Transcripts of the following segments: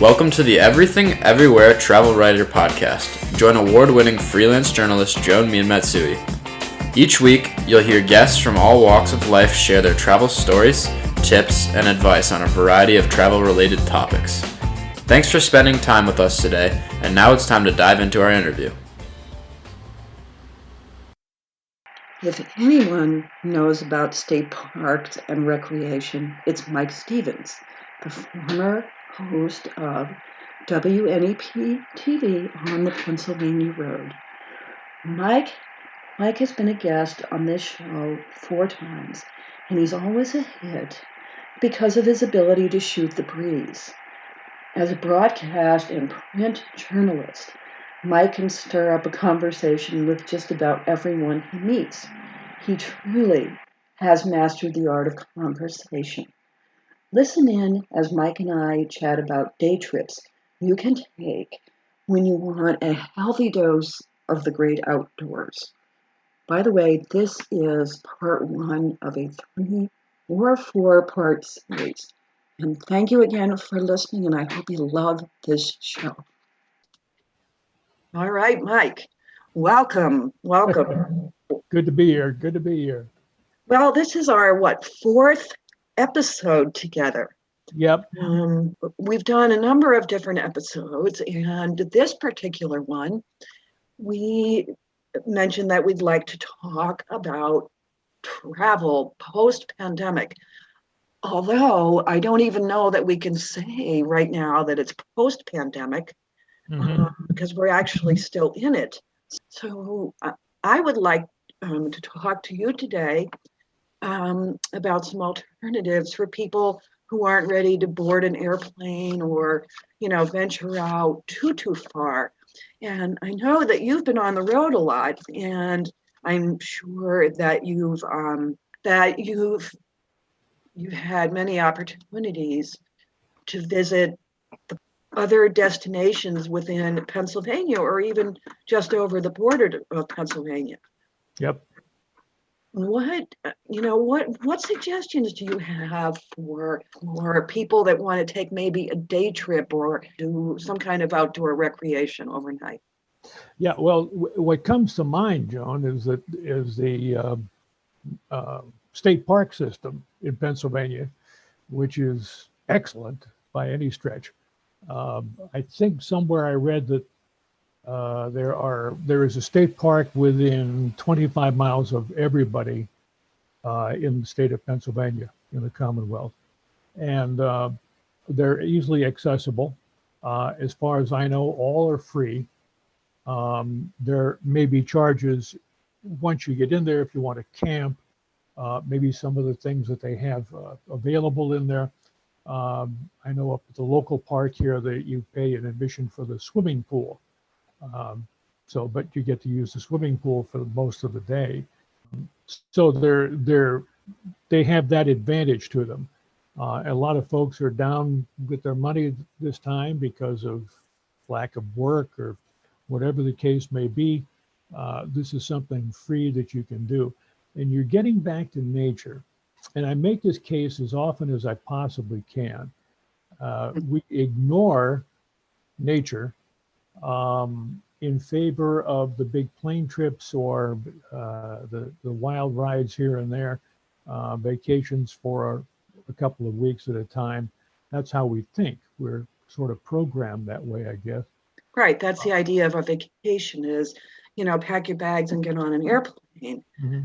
Welcome to the Everything Everywhere Travel Writer Podcast. Join award-winning freelance journalist Joan Matsui. Each week, you'll hear guests from all walks of life share their travel stories, tips, and advice on a variety of travel-related topics. Thanks for spending time with us today, and now it's time to dive into our interview. If anyone knows about state parks and recreation, it's Mike Stevens, the former host of WNEP TV on the Pennsylvania Road. Mike has been a guest on this show 4 times, and he's always a hit because of his ability to shoot the breeze. As a broadcast and print journalist, Mike can stir up a conversation with just about everyone he meets. He truly has mastered the art of conversation. Listen in as Mike and I chat about day trips you can take when you want a healthy dose of the great outdoors. By the way, this is part 1 of a 3 or 4-part series. And thank you again for listening, and I hope you love this show. All right, Mike, welcome. Good to be here. Well, this is our, 4th episode together. Yep. We've done a number of different episodes, and this particular one, we mentioned that we'd like to talk about travel post-pandemic. Although I don't even know that we can say right now that it's post-pandemic, because we're actually still in it. So I would like to talk to you today about some alternatives for people who aren't ready to board an airplane or, venture out too far. And I know that you've been on the road a lot, and I'm sure that you've had many opportunities to visit the other destinations within Pennsylvania or even just over the border of Pennsylvania. Yep. What suggestions do you have for people that want to take maybe a day trip or do some kind of outdoor recreation overnight? Yeah. Well, what comes to mind, Joan, is the state park system in Pennsylvania, which is excellent by any stretch. I think somewhere I read that there is a state park within 25 miles of everybody in the state of Pennsylvania, in the Commonwealth. And they're easily accessible. As far as I know, all are free. There may be charges once you get in there if you want to camp, maybe some of the things that they have available in there. I know up at the local park here that you pay an admission for the swimming pool. But you get to use the swimming pool for most of the day. So they have that advantage to them. A lot of folks are down with their money this time because of lack of work or whatever the case may be. This is something free that you can do. And you're getting back to nature. And I make this case as often as I possibly can. We ignore nature in favor of the big plane trips or the wild rides here and there, vacations for a couple of weeks at a time. That's how we think. We're sort of programmed that way, I guess. Right. That's the idea of a vacation is, pack your bags and get on an airplane. Mm-hmm.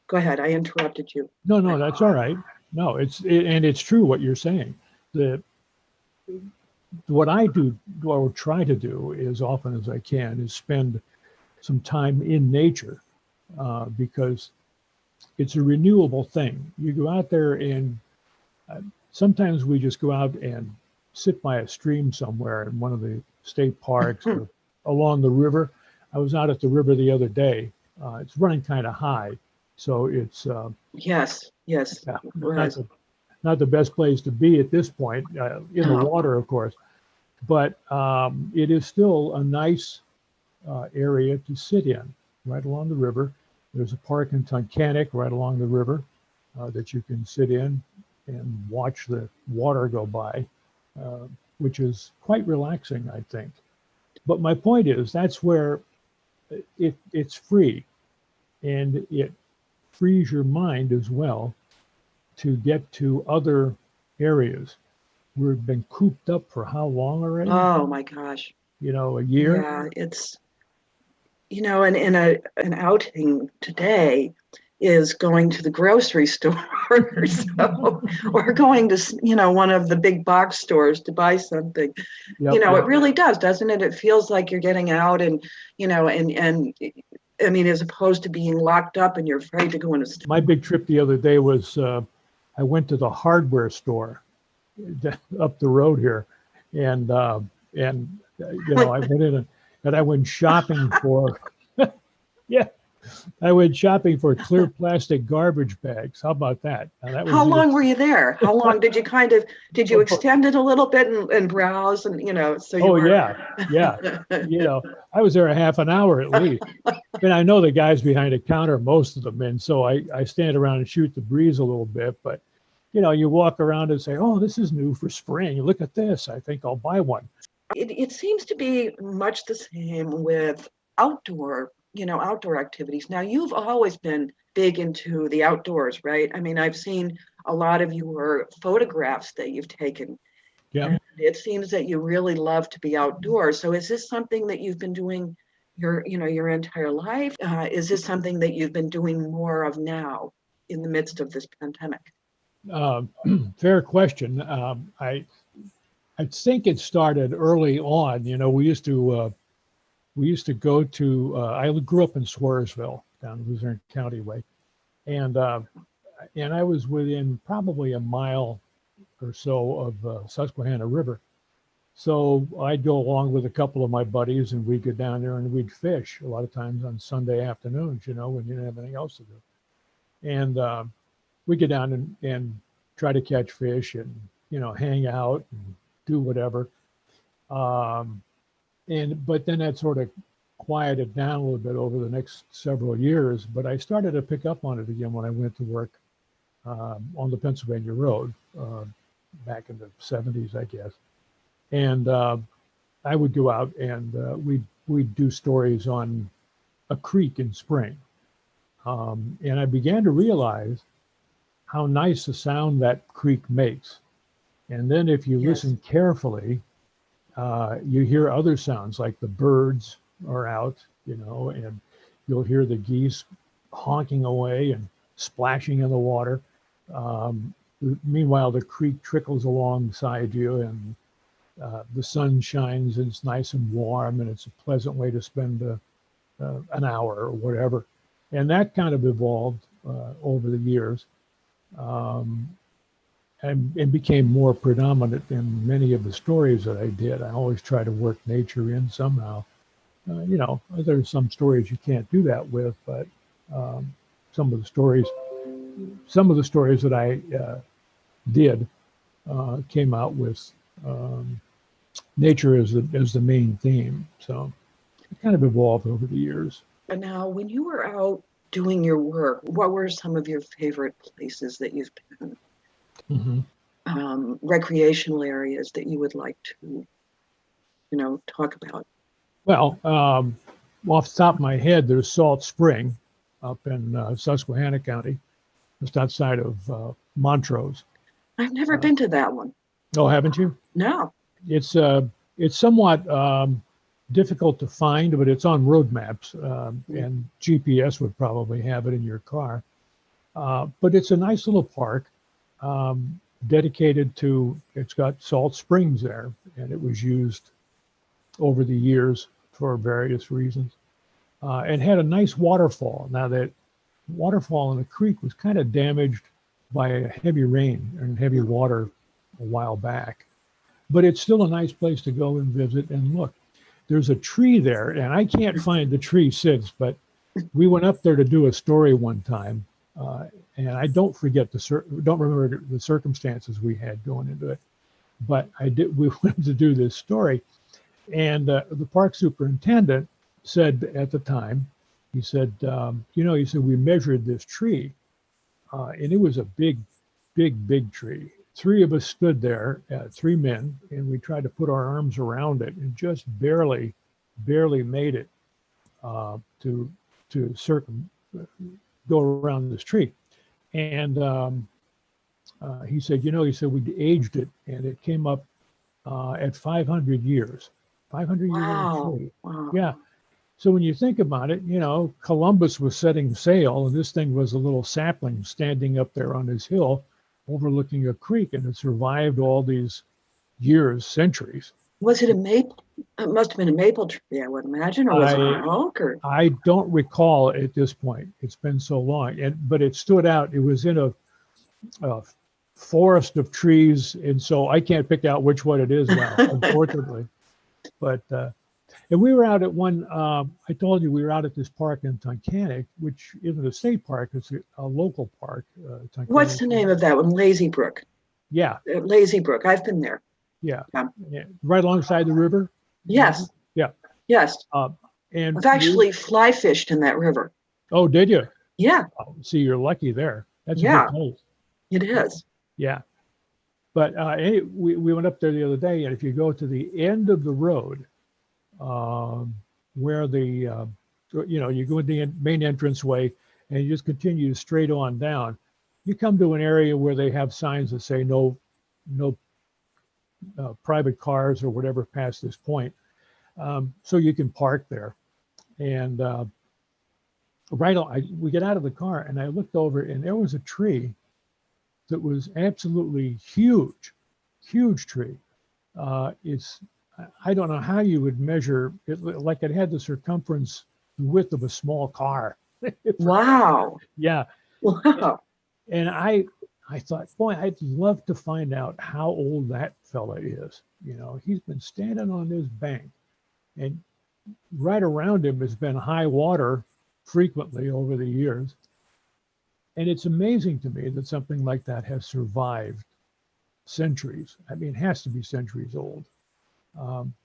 Go ahead. I interrupted you. No, that's all right. No, it's true what you're saying. What I do or try to do as often as I can is spend some time in nature because it's a renewable thing. You go out there and sometimes we just go out and sit by a stream somewhere in one of the state parks or along the river. I was out at the river the other day. It's running kind of high, so it's yes. Not the best place to be at this point, in the water, of course, but it is still a nice area to sit in right along the river. There's a park in Tunkhannock right along the river that you can sit in and watch the water go by. which is quite relaxing, I think. But my point is, that's where it's free, and it frees your mind as well to get to other areas. We've been cooped up for how long already? Oh my gosh. A year? Yeah, it's, and in an outing today is going to the grocery store or going to, one of the big box stores to buy something. Yep, It really does, doesn't it? It feels like you're getting out and, and I mean, as opposed to being locked up and you're afraid to go in a store. My big trip the other day was I went to the hardware store up the road here, and I went in and I went shopping for yeah, I went shopping for clear plastic garbage bags. How about that? How long were you there? How long did you extend it a little bit and browse and so you yeah. I was there a half an hour at least. And I know the guys behind the counter, most of them, and so I stand around and shoot the breeze a little bit. But you walk around and say, "Oh, this is new for spring. Look at this. I think I'll buy one." It seems to be much the same with outdoor activities. Now, you've always been big into the outdoors, right? I mean, I've seen a lot of your photographs that you've taken. Yeah. And it seems that you really love to be outdoors. So is this something that you've been doing your entire life? Is this something that you've been doing more of now in the midst of this pandemic? Fair question. I think it started early on. We used to go to. I grew up in Swarsville, down Luzerne County way, and I was within probably a mile or so of Susquehanna River. So I'd go along with a couple of my buddies, and we'd go down there and we'd fish a lot of times on Sunday afternoons. When you didn't have anything else to do, and we'd get down and try to catch fish and hang out and do whatever. But then that sort of quieted down a little bit over the next several years. But I started to pick up on it again when I went to work on the Pennsylvania Road back in the 70s, I guess. And I would go out and we'd do stories on a creek in spring. And I began to realize how nice the sound that creek makes. And then if you listen carefully, you hear other sounds like the birds are out, and you'll hear the geese honking away and splashing in the water. Meanwhile, the creek trickles alongside you and the sun shines and it's nice and warm and it's a pleasant way to spend an hour or whatever. And that kind of evolved over the years. And became more predominant in many of the stories that I did. I always try to work nature in somehow. There's some stories you can't do that with, but some of the stories that I did came out with nature as the main theme. So it kind of evolved over the years. And now, when you were out doing your work, what were some of your favorite places that you've been? Mm-hmm. Recreational areas that you would like to, talk about? Well, off the top of my head, there's Salt Spring up in Susquehanna County, just outside of Montrose. I've never been to that one. Oh, haven't you? No. It's somewhat difficult to find, but it's on road maps, and GPS would probably have it in your car. But it's a nice little park. Dedicated to, it's got salt springs there, and it was used over the years for various reasons, and had a nice waterfall. Now, that waterfall in the creek was kind of damaged by a heavy rain and heavy water a while back, but it's still a nice place to go and visit and look. There's a tree there, and I can't find the tree since, but we went up there to do a story one time. And I don't remember the circumstances we had going into it, but we went to do this story, and the park superintendent said at the time, he said, we measured this tree, and it was a big tree. three of us stood there, three men, and we tried to put our arms around it and just barely made it to go around this tree. And he said, we aged it, and it came up at 500 years. 500 year old tree. Wow. Yeah. So when you think about it, Columbus was setting sail, and this thing was a little sapling standing up there on this hill overlooking a creek, and it survived all these years, centuries. Was it a maple? It must have been a maple tree, I would imagine, or was it an oak? Or I don't recall at this point. It's been so long, but it stood out. It was in a forest of trees, and so I can't pick out which one it is now, unfortunately. But and we were out at one. I told you we were out at this park in Tunkhannock, which isn't a state park; it's a local park. What's the name of that one? Lazy Brook. Yeah, Lazy Brook. I've been there. Yeah. Right alongside the river. Yes. Yeah. Yes. And I've actually fly fished in that river. Oh, did you? Yeah. Oh, see, you're lucky there. That's a good place. It is. Yeah. But we went up there the other day, and if you go to the end of the road, where you go in the main entranceway, and you just continue straight on down, you come to an area where they have signs that say no private cars or whatever past this point. So you can park there. And we get out of the car, and I looked over, and there was a tree that was absolutely huge tree. I don't know how you would measure it, like it had the circumference, the width of a small car. Wow. Yeah. Wow. And I thought, boy, I'd love to find out how old that fella is. He's been standing on this bank, and right around him has been high water frequently over the years. And it's amazing to me that something like that has survived centuries. I mean, it has to be centuries old,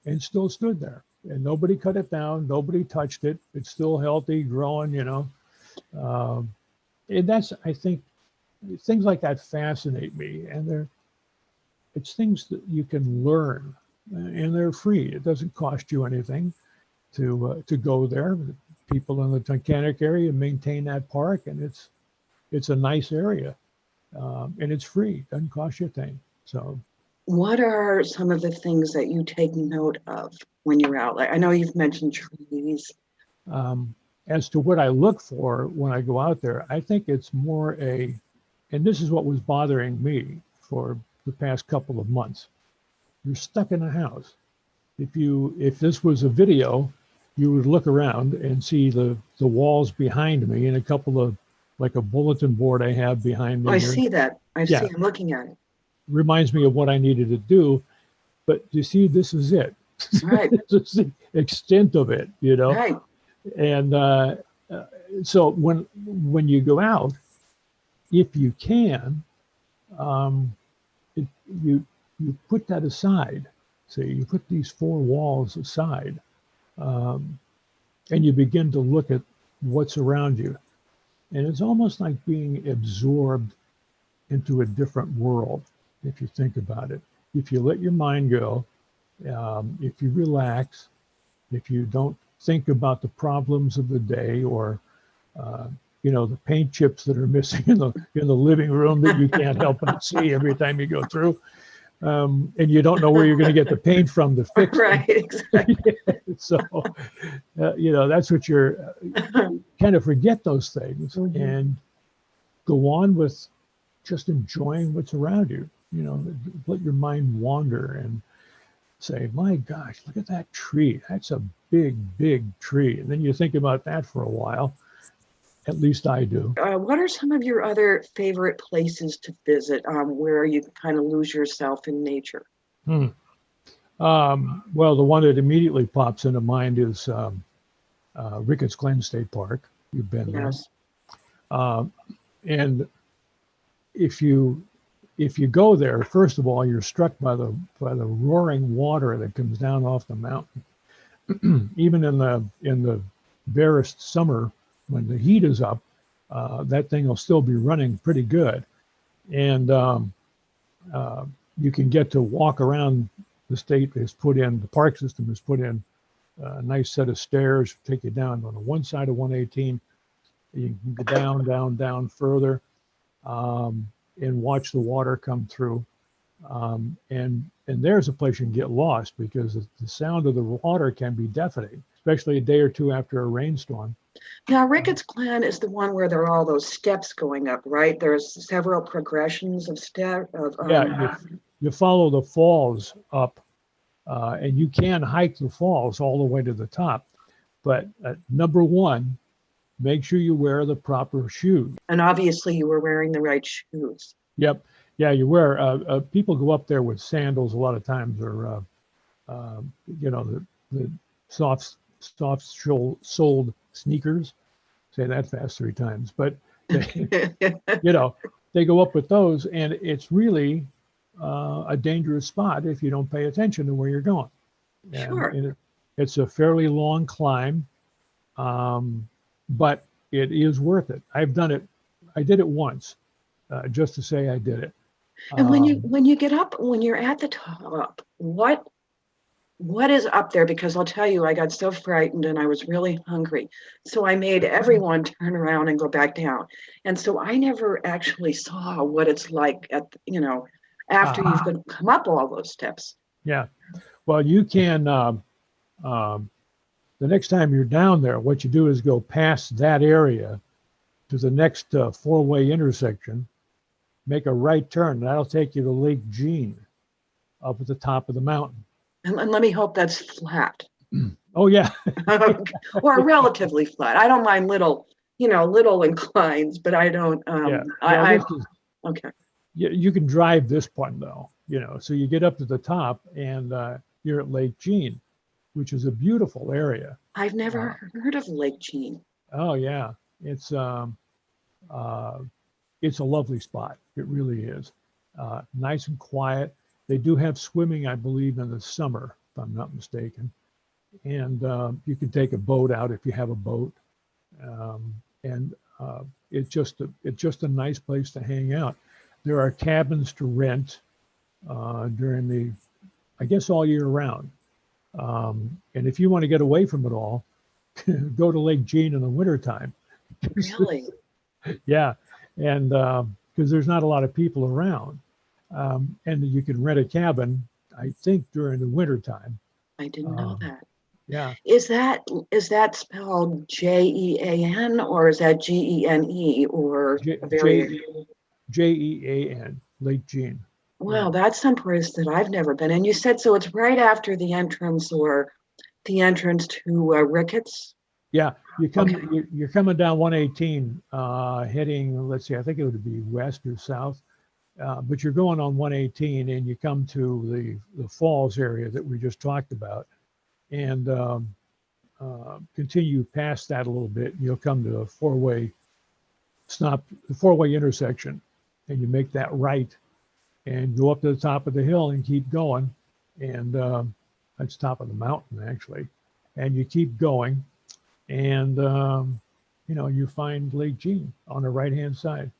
and still stood there. And nobody cut it down. Nobody touched it. It's still healthy, growing, and that's, I think, things like that fascinate me, and it's things that you can learn, and they're free. It doesn't cost you anything to go there. People in the Tunkhannock area maintain that park, and it's a nice area, and it's free. Doesn't cost you a thing. So, what are some of the things that you take note of when you're out? Like, I know you've mentioned trees. As to what I look for when I go out there, I think it's more and this is what was bothering me for the past couple of months. You're stuck in a house. If this was a video, you would look around and see the walls behind me, and a couple of, like a bulletin board I have behind me. I see that. I'm looking at it. Reminds me of what I needed to do. But you see, this is it. Right. This is the extent of it, Right. And so when you go out, if you can, you put that aside. So you put these four walls aside, and you begin to look at what's around you. And it's almost like being absorbed into a different world, if you think about it. If you let your mind go, if you relax, if you don't think about the problems of the day, or the paint chips that are missing in the living room that you can't help but see every time you go through, and you don't know where you're going to get the paint from to fix right, it. Exactly. So, that's what you're kind of forget those things, Mm-hmm. and go on with just enjoying what's around you. Let your mind wander and say, my gosh, look at that tree. That's a big, big tree. And then you think about that for a while. At least I do. What are some of your other favorite places to visit where you kind of lose yourself in nature? Well, the one that immediately pops into mind is Ricketts Glen State Park. You've been Yes. there. And if you go there, first of all, you're struck by the roaring water that comes down off the mountain. Even in the barest summer, when the heat is up, that thing will still be running pretty good. And You can get to walk around. The state has put in, the park system has put in a nice set of stairs, take you down on the one side of 118. You can go down, down, down further, and watch the water come through. And there's a place you can get lost because the sound of the water can be deafening, especially a day or two after a rainstorm. Now, Ricketts Glen is the one where there are all those steps going up, right? There's several progressions of steps. Yeah, you follow the falls up, and you can hike the falls all the way to the top. But number one, make sure you wear the proper shoes. And obviously you were wearing the right shoes. Yep. Yeah, you wear, people go up there with sandals a lot of times, or, the soft-soled sneakers. Say that fast 3 times. But, they go up with those, and it's really a dangerous spot if you don't pay attention to where you're going. Sure. And it's a fairly long climb, but it is worth it. I've done it. I did it once, just to say I did it. And when you get up, when you're at the top, what is up there? Because I'll tell you, I got so frightened and I was really hungry. So I made everyone turn around and go back down. And so I never actually saw what it's like after you've come up all those steps. Yeah. Well, you can, the next time you're down there, what you do is go past that area to the next 4-way intersection, make a right turn. That'll take you to Lake Jean up at the top of the mountain. And let me hope that's flat. Oh, yeah. Or relatively flat. I don't mind little inclines, but I don't. Okay. You can drive this one, though, so you get up to the top and you're at Lake Jean, which is a beautiful area. I've never heard of Lake Jean. Oh, yeah. It's a lovely spot. It really is. Nice and quiet. They do have swimming, I believe, in the summer, if I'm not mistaken. And you can take a boat out if you have a boat. It's just a nice place to hang out. There are cabins to rent during all year round. And if you want to get away from it all, go to Lake Jean in the wintertime. Really? Yeah. And because there's not a lot of people around. And you can rent a cabin, I think, during the wintertime. I didn't know that. Yeah. Is that spelled Jean or is that Gene or Jean, Lake Jean? Wow, that's some place that I've never been. And you said so it's right after the entrance to Ricketts? Yeah, you're coming down 118, heading, let's see, I think it would be west or south, but you're going on 118 and you come to the falls area that we just talked about, and continue past that a little bit, and you'll come to a 4-way intersection, and you make that right and go up to the top of the hill and keep going, and that's top of the mountain actually, and you keep going. And, you find Lake Jean on the right-hand side.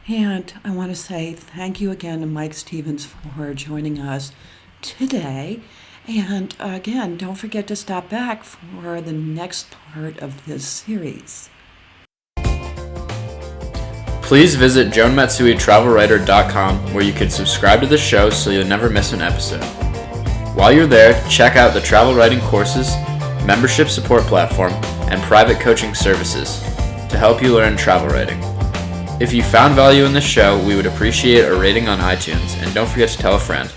And I want to say thank you again to Mike Stevens for joining us today. And again, don't forget to stop back for the next part of this series. Please visit JoanMatsuiTravelWriter.com, where you can subscribe to the show so you'll never miss an episode. While you're there, check out the travel writing courses, membership support platform, and private coaching services to help you learn travel writing. If you found value in this show, we would appreciate a rating on iTunes, and don't forget to tell a friend.